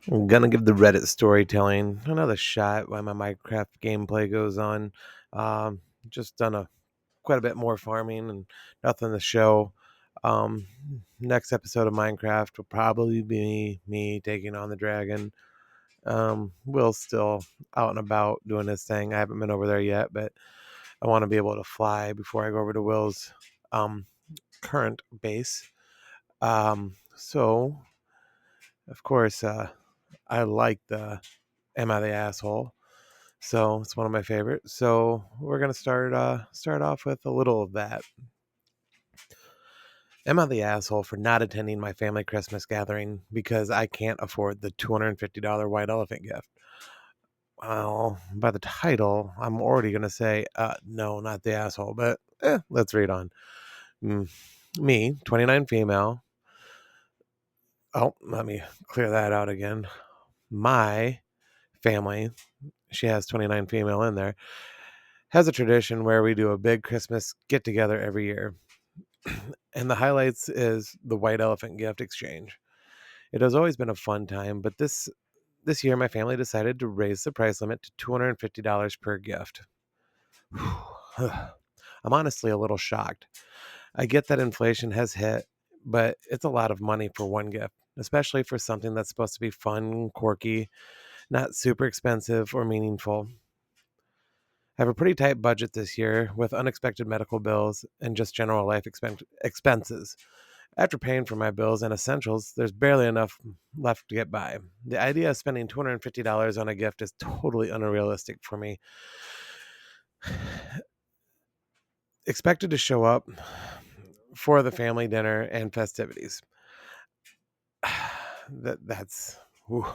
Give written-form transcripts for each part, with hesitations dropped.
I'm gonna give the Reddit storytelling another shot while my Minecraft gameplay goes on. Um, just done a quite a bit more farming and nothing to show. Um, Next episode of Minecraft will probably be me taking on the dragon. Will's still out and about doing his thing. I haven't been over there yet, but I want to be able to fly before I go over to Will's um, current base. So of course, I like the Am I the Asshole? So it's one of my favorites. So we're gonna start off with a little of that. Am I the asshole for not attending my family Christmas gathering because I can't afford the $250 white elephant gift? Well, by the title, I'm already gonna say, no, not the asshole. But let's read on. Mm, Me, 29 female. Oh, let me clear that out again. My family, she has 29 female in there, has a tradition where we do a big Christmas get together every year. And the highlights is the white elephant gift exchange. It has always been a fun time, but this year my family decided to raise the price limit to $250 per gift. I'm honestly a little shocked. I get that inflation has hit, but it's a lot of money for one gift, especially for something that's supposed to be fun, quirky, not super expensive or meaningful. I have a pretty tight budget this year with unexpected medical bills and just general life expenses. After paying for my bills and essentials, there's barely enough left to get by. The idea of spending $250 on a gift is totally unrealistic for me. Expected to show up for the family dinner and festivities. That's ooh,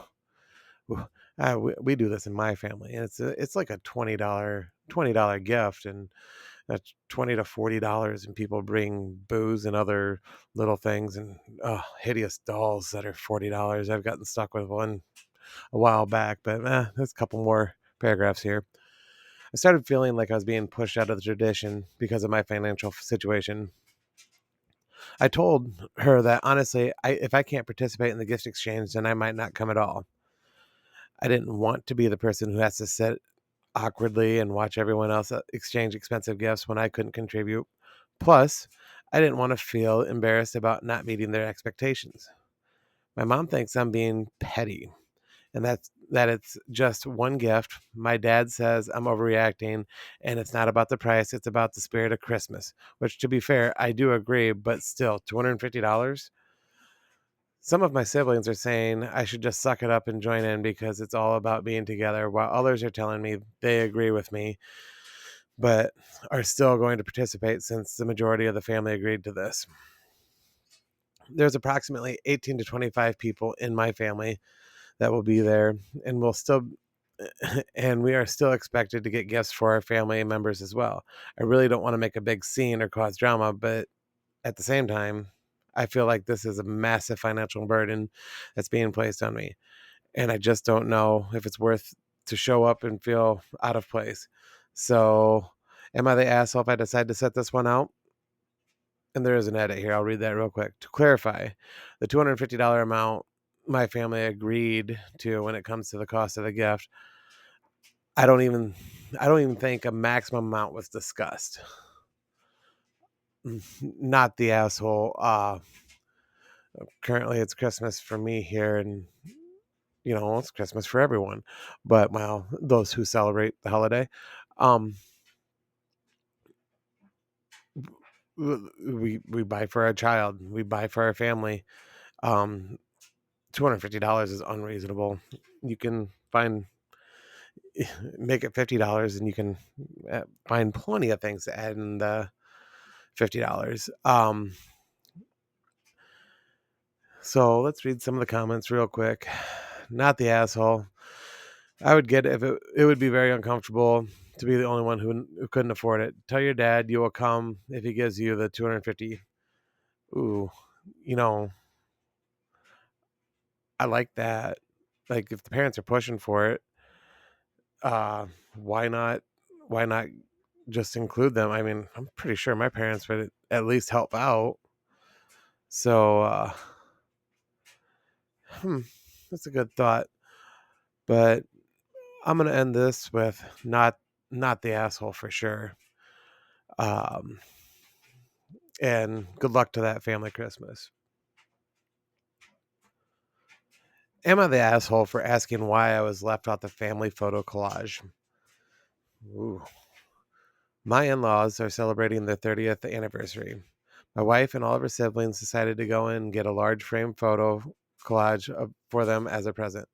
ooh. We do this in my family, and it's like a $20 gift, and that's $20 to $40, and people bring booze and other little things, and hideous dolls that are $40. I've gotten stuck with one a while back, but there's a couple more paragraphs here. I started feeling like I was being pushed out of the tradition because of my financial situation. I told her that honestly, if I can't participate in the gift exchange, then I might not come at all. I didn't want to be the person who has to sit awkwardly and watch everyone else exchange expensive gifts when I couldn't contribute. Plus, I didn't want to feel embarrassed about not meeting their expectations. My mom thinks I'm being petty, and that it's just one gift. My dad says I'm overreacting, and it's not about the price, it's about the spirit of Christmas, which, to be fair, I do agree, but still, $250? Some of my siblings are saying I should just suck it up and join in because it's all about being together, while others are telling me they agree with me, but are still going to participate since the majority of the family agreed to this. There's approximately 18 to 25 people in my family that will be there, and we'll still and we are still expected to get gifts for our family members as well. I really don't want to make a big scene or cause drama, but at the same time, I feel like this is a massive financial burden that's being placed on me. And I just don't know if it's worth to show up and feel out of place. So, am I the asshole if I decide to set this one out? And there is an edit here. I'll read that real quick. To clarify, the $250 amount my family agreed to when it comes to the cost of the gift, I don't even I don't even think a maximum amount was discussed. Not the asshole. Currently it's Christmas for me here, and it's Christmas for everyone. But well, those who celebrate the holiday. Um we buy for our child, we buy for our family. Um $250 is unreasonable. You can find make it $50, and you can find plenty of things to add in the $50. So let's read some of the comments real quick. Not the asshole. I would get it if it would be very uncomfortable to be the only one who couldn't afford it. Tell your dad you will come if he gives you the 250. Ooh, you know, I like that. Like, if the parents are pushing for it, uh, why not? Why not just include them? I mean, I'm pretty sure my parents would at least help out. So, hmm. That's a good thought. But I'm gonna end this with not the asshole for sure. Um, and good luck to that family Christmas. Am I the asshole for asking why I was left out the family photo collage? Ooh. My in laws are celebrating their 30th anniversary. My wife and all of her siblings decided to go in and get a large frame photo collage for them as a present.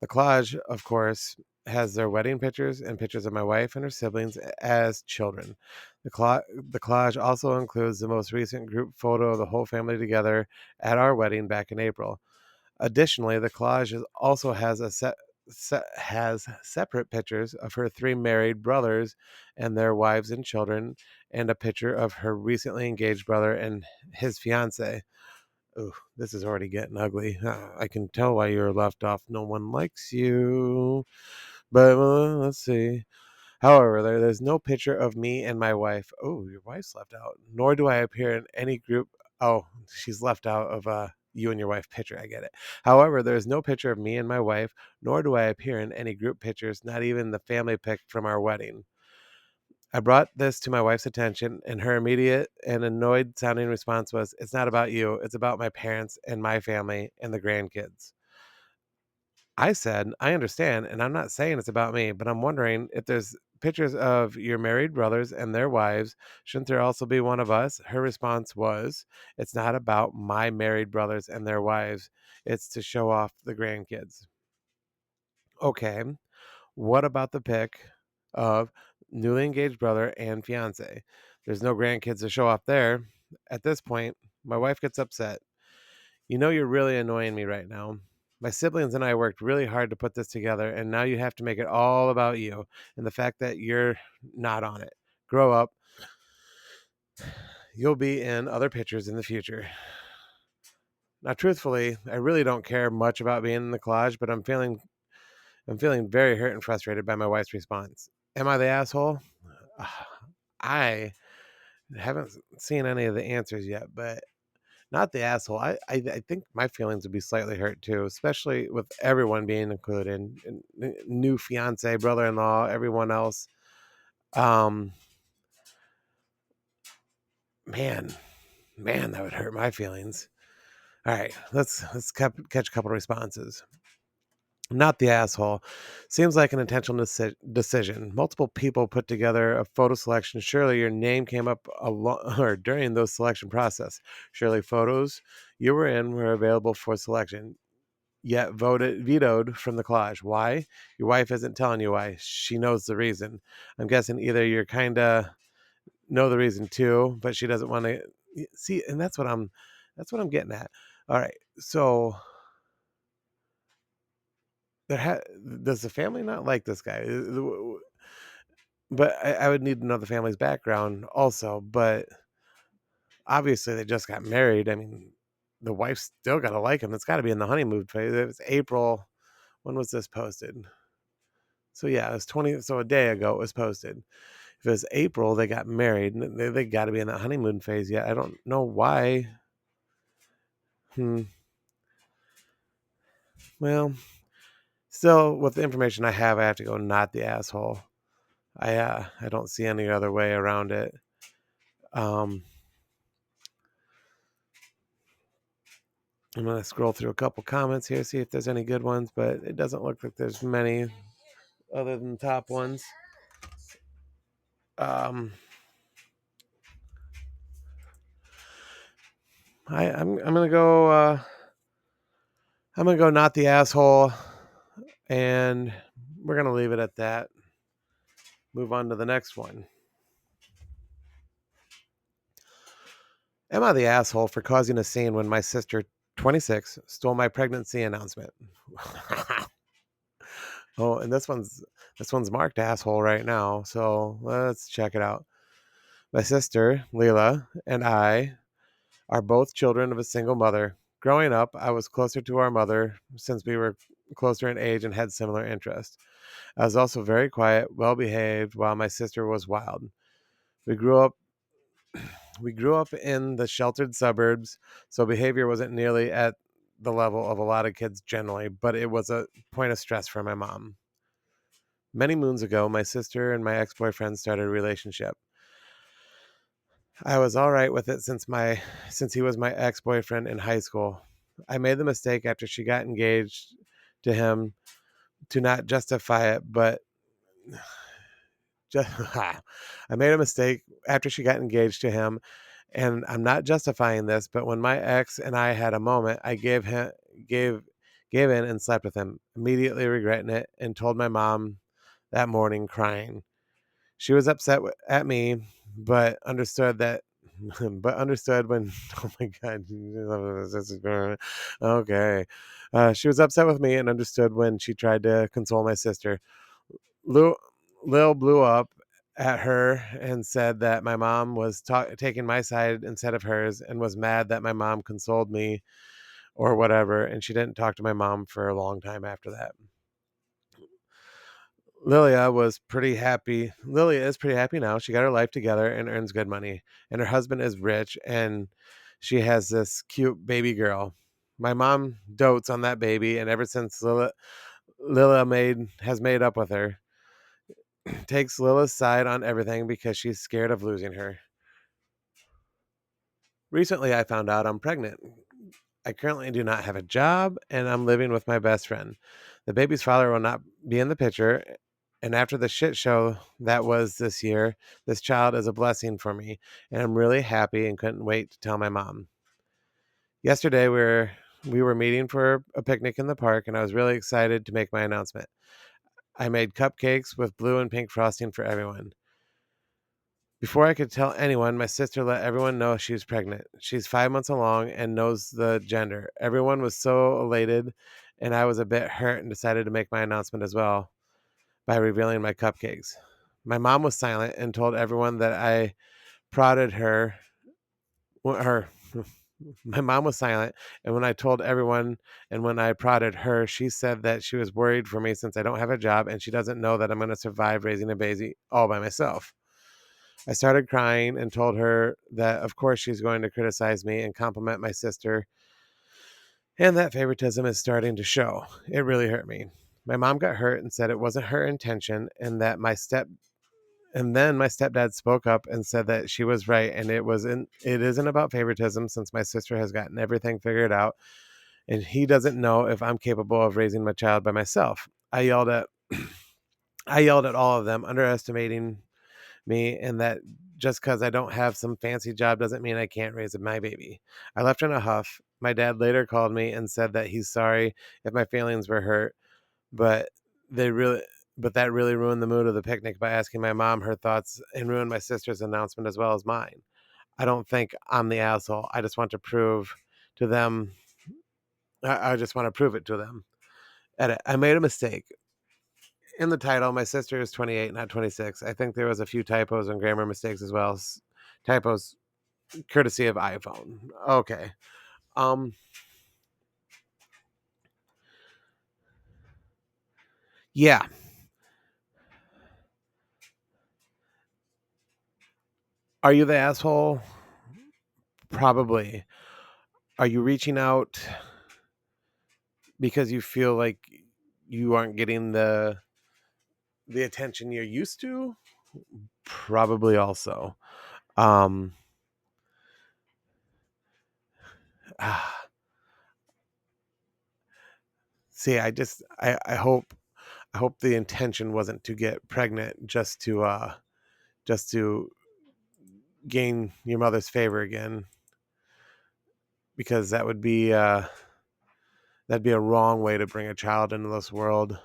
The collage, of course, has their wedding pictures and pictures of my wife and her siblings as children. The collage also includes the most recent group photo of the whole family together at our wedding back in April. Additionally, the collage also has has separate pictures of her three married brothers and their wives and children, and a picture of her recently engaged brother and his fiance. Ooh, this is already getting ugly. I can tell why you're left off. No one likes you. But let's see. However, there's no picture of me and my wife. Oh, your wife's left out. Nor do I appear in any group. Oh, she's left out of you and your wife picture. I get it. However, there's no picture of me and my wife, nor do I appear in any group pictures, not even the family pic from our wedding. I brought this to my wife's attention, and her immediate and annoyed sounding response was, "It's not about you. It's about my parents and my family and the grandkids." I said, "I understand, and I'm not saying it's about me, but I'm wondering if there's pictures of your married brothers and their wives. Shouldn't there also be one of us?" Her response was, "It's not about my married brothers and their wives. It's to show off the grandkids." Okay, what about the pic of newly engaged brother and fiance? There's no grandkids to show off there. At this point, my wife gets upset. "You know, you're really annoying me right now. My siblings and I worked really hard to put this together, and now you have to make it all about you and the fact that you're not on it. Grow up. You'll be in other pictures in the future." Now, truthfully, I really don't care much about being in the collage, but I'm feeling very hurt and frustrated by my wife's response. Am I the asshole? I haven't seen any of the answers yet, but not the asshole. I think my feelings would be slightly hurt too, especially with everyone being included, and new fiance, brother-in-law, everyone else. Um, man, man, that would hurt my feelings. All right, let's catch a couple of responses. Not the asshole. Seems like an intentional decision. Multiple people put together a photo selection. Surely your name came up or during the selection process. Surely photos you were in were available for selection, yet vetoed from the collage. Why? Your wife isn't telling you why. She knows the reason. I'm guessing either you're kind of know the reason too, but she doesn't want to see. And that's what I'm getting at. All right, so does the family not like this guy? But I would need to know the family's background also. But obviously, they just got married. I mean, the wife's still got to like him. It's got to be in the honeymoon phase. It was April. When was this posted? So yeah, it was 20. So a day ago, it was posted. If it was April, they got married. They got to be in that honeymoon phase yet. I don't know why. Hmm. Well, still, with the information I have to go not the asshole. I don't see any other way around it. Um, I'm gonna scroll through a couple comments here, see if there's any good ones, but it doesn't look like there's many other than top ones. Um, I'm gonna go. I'm gonna go not the asshole, and we're gonna leave it at that. Move on to the next one. Am I the asshole for causing a scene when my sister, 26, stole my pregnancy announcement? Oh, and this one's marked asshole right now, so let's check it out. My sister, Leela, and I are both children of a single mother. Growing up, I was closer to our mother since we were closer in age and had similar interests. I was also very quiet, well behaved, while my sister was wild. We grew up we grew up in the sheltered suburbs, so behavior wasn't nearly at the level of a lot of kids generally, but it was a point of stress for my mom. Many moons ago, my sister and my ex-boyfriend started a relationship. I was all right with it since he was my ex-boyfriend in high school. I made the mistake after she got engaged to him to not justify it, but just I made a mistake after she got engaged to him, and I'm not justifying this, but when my ex and I had a moment, I gave gave in and slept with him, immediately regretting it, and told my mom that morning crying. She was upset at me, but understood that but understood when oh my god. Okay. She was upset with me and understood when she tried to console my sister. Lil, Lil blew up at her and said that my mom was taking my side instead of hers and was mad that my mom consoled me or whatever. And she didn't talk to my mom for a long time after that. Lilia is pretty happy now. She got her life together and earns good money. And her husband is rich and she has this cute baby girl. My mom dotes on that baby, and ever since Lila has made up with her, takes Lila's side on everything because she's scared of losing her. Recently, I found out I'm pregnant. I currently do not have a job, and I'm living with my best friend. The baby's father will not be in the picture, and after the shit show that was this year, this child is a blessing for me, and I'm really happy and couldn't wait to tell my mom. Yesterday, we were meeting for a picnic in the park, and I was really excited to make my announcement. I made cupcakes with blue and pink frosting for everyone. Before I could tell anyone, my sister let everyone know she was pregnant. She's 5 months along and knows the gender. Everyone was so elated, and I was a bit hurt and decided to make my announcement as well by revealing my cupcakes. My mom was silent and told everyone that I prodded her. Her. My mom was silent, and when I told everyone and when I prodded her, she said that she was worried for me since I don't have a job and she doesn't know that I'm going to survive raising a baby all by myself. I started crying and told her that, of course, she's going to criticize me and compliment my sister, and that favoritism is starting to show. It really hurt me. My mom got hurt and said it wasn't her intention, and then my stepdad spoke up and said that she was right, and it isn't about favoritism since my sister has gotten everything figured out, and he doesn't know if I'm capable of raising my child by myself. I yelled at all of them, underestimating me, and that just because I don't have some fancy job doesn't mean I can't raise my baby. I left in a huff. My dad later called me and said that he's sorry if my feelings were hurt, but they really but that really ruined the mood of the picnic by asking my mom her thoughts and ruined my sister's announcement as well as mine. I don't think I'm the asshole. I just want to prove to them I just want to prove it to them. Edit. I made a mistake. In the title, my sister is 28, not 26. I think there was a few typos and grammar mistakes as well. Typos courtesy of iPhone. Okay. Um yeah. Are you the asshole? Probably. Are you reaching out because you feel like you aren't getting the attention you're used to? Probably also. Um ah, see, I hope the intention wasn't to get pregnant just to gain your mother's favor again, because that'd be a wrong way to bring a child into this world.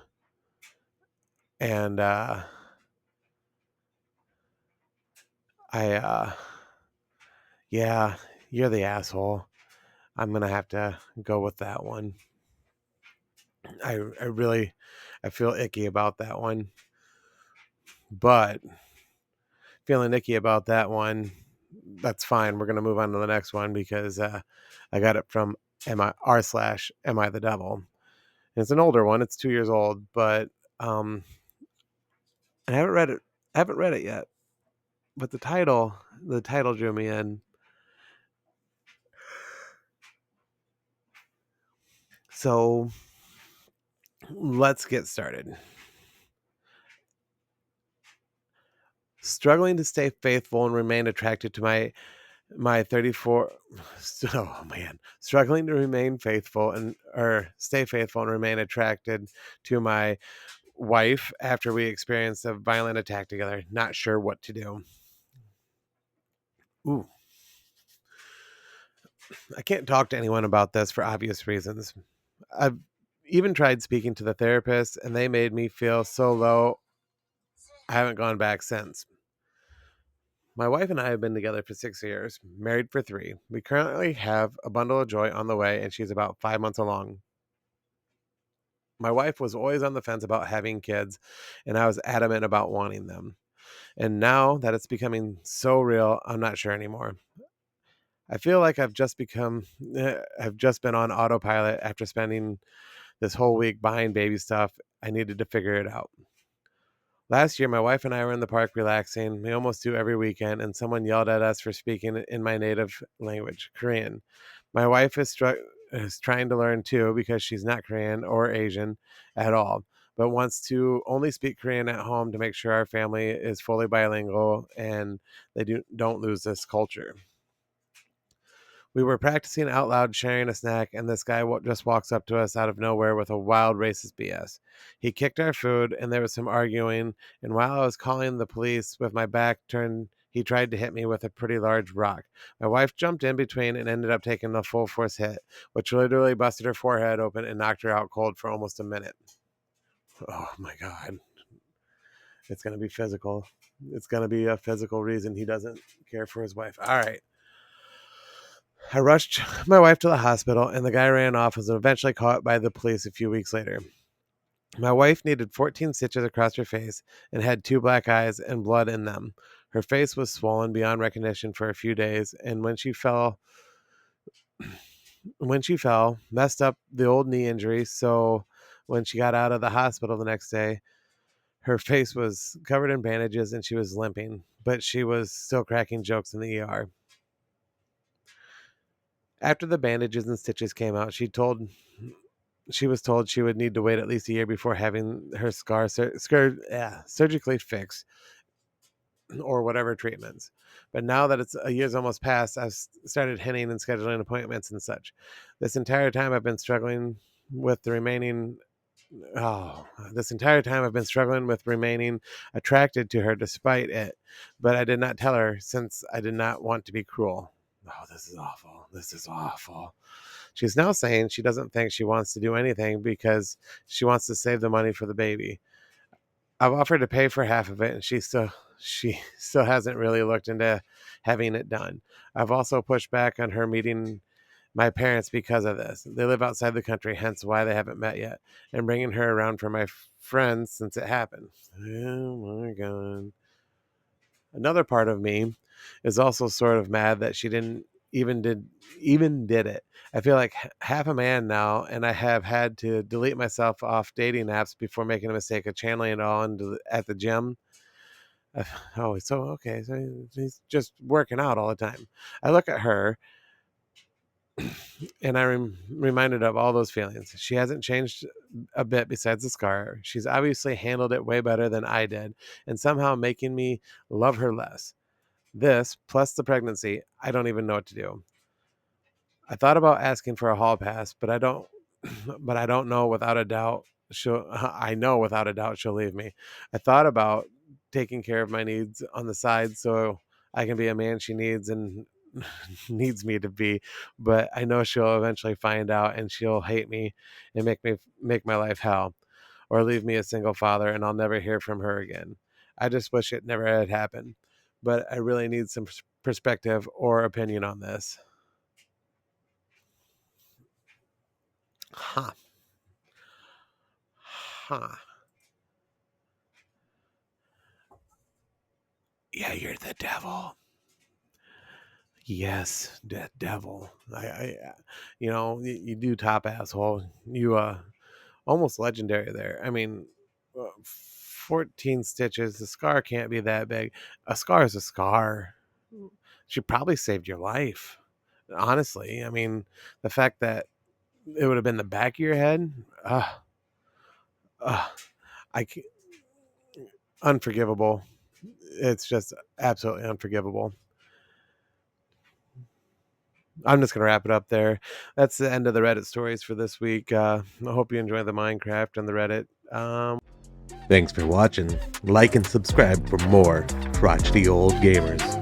And I yeah, you're the asshole. I'm gonna have to go with that one. I really I feel icky about that one, but feeling icky about that one, that's fine. We're gonna move on to the next one because I got it from am I r slash am I the devil. And it's an older one. It's 2 years old, but um, I haven't read it. I haven't read it yet, but the title drew me in. So let's get started. Struggling to stay faithful and remain attracted to my 34 oh man, struggling to remain faithful and or stay faithful and remain attracted to my wife after we experienced a violent attack together. Not sure what to do. Ooh, I can't talk to anyone about this for obvious reasons. I've even tried speaking to the therapist, and they made me feel so low. I haven't gone back since. My wife and I have been together for 6 years, married for three. We currently have a bundle of joy on the way, and she's about 5 months along. My wife was always on the fence about having kids, and I was adamant about wanting them. And now that it's becoming so real, I'm not sure anymore. I feel like I've just been on autopilot after spending this whole week buying baby stuff. I needed to figure it out. Last year, my wife and I were in the park relaxing. We almost do every weekend, and someone yelled at us for speaking in my native language, Korean. My wife is trying to learn too because she's not Korean or Asian at all, but wants to only speak Korean at home to make sure our family is fully bilingual and don't lose this culture. We were practicing out loud, sharing a snack, and this guy just walks up to us out of nowhere with a wild racist BS. He kicked our food, and there was some arguing. And while I was calling the police with my back turned, he tried to hit me with a pretty large rock. My wife jumped in between and ended up taking a full force hit, which literally busted her forehead open and knocked her out cold for almost a minute. Oh my God. It's going to be physical. It's going to be a physical reason he doesn't care for his wife. All right. I rushed my wife to the hospital, and the guy ran off and was eventually caught by the police a few weeks later. My wife needed 14 stitches across her face and had two black eyes and blood in them. Her face was swollen beyond recognition for a few days, and when she fell, messed up the old knee injury. So when she got out of the hospital the next day, her face was covered in bandages and she was limping, but she was still cracking jokes in the ER. After the bandages and stitches came out, she was told she would need to wait at least a year before having her surgically fixed or whatever treatments. But now that it's a year's almost passed, I've started hinting and scheduling appointments and such. This entire time I've been struggling with the remaining. Oh, this entire time I've been struggling with remaining attracted to her despite it, but I did not tell her since I did not want to be cruel. Oh, this is awful. This is awful. She's now saying she doesn't think she wants to do anything because she wants to save the money for the baby. I've offered to pay for half of it, and she still hasn't really looked into having it done. I've also pushed back on her meeting my parents because of this. They live outside the country, hence why they haven't met yet, and bringing her around for my friends since it happened. Oh my God. Another part of me is also sort of mad that she didn't even did it. I feel like half a man now, and I have had to delete myself off dating apps before making a mistake of channeling it all at the gym. Oh, so okay, so he's just working out all the time. I look at her and I'm reminded of all those feelings. She hasn't changed a bit besides the scar. She's obviously handled it way better than I did, and somehow making me love her less. This, plus the pregnancy, I don't even know what to do. I thought about asking for a hall pass, but I don't. But I don't know without a doubt she'll. I know without a doubt she'll leave me. I thought about taking care of my needs on the side so I can be a man she needs and needs me to be, but I know she'll eventually find out and she'll hate me and make my life hell or leave me a single father and I'll never hear from her again. I just wish it never had happened, but I really need some perspective or opinion on this. Huh. Huh. Yeah, you're the devil. Yes, the devil. You do top asshole. You almost legendary there. I mean, 14 stitches. The scar can't be that big. A scar is a scar. She probably saved your life. Honestly, I mean, the fact that it would have been the back of your head. Uh, I can't, unforgivable. It's just absolutely unforgivable. I'm just gonna wrap it up there. That's the end of the Reddit stories for this week. I hope you enjoy the Minecraft and the Reddit. Thanks for watching. Like and subscribe for more crotchety old gamers.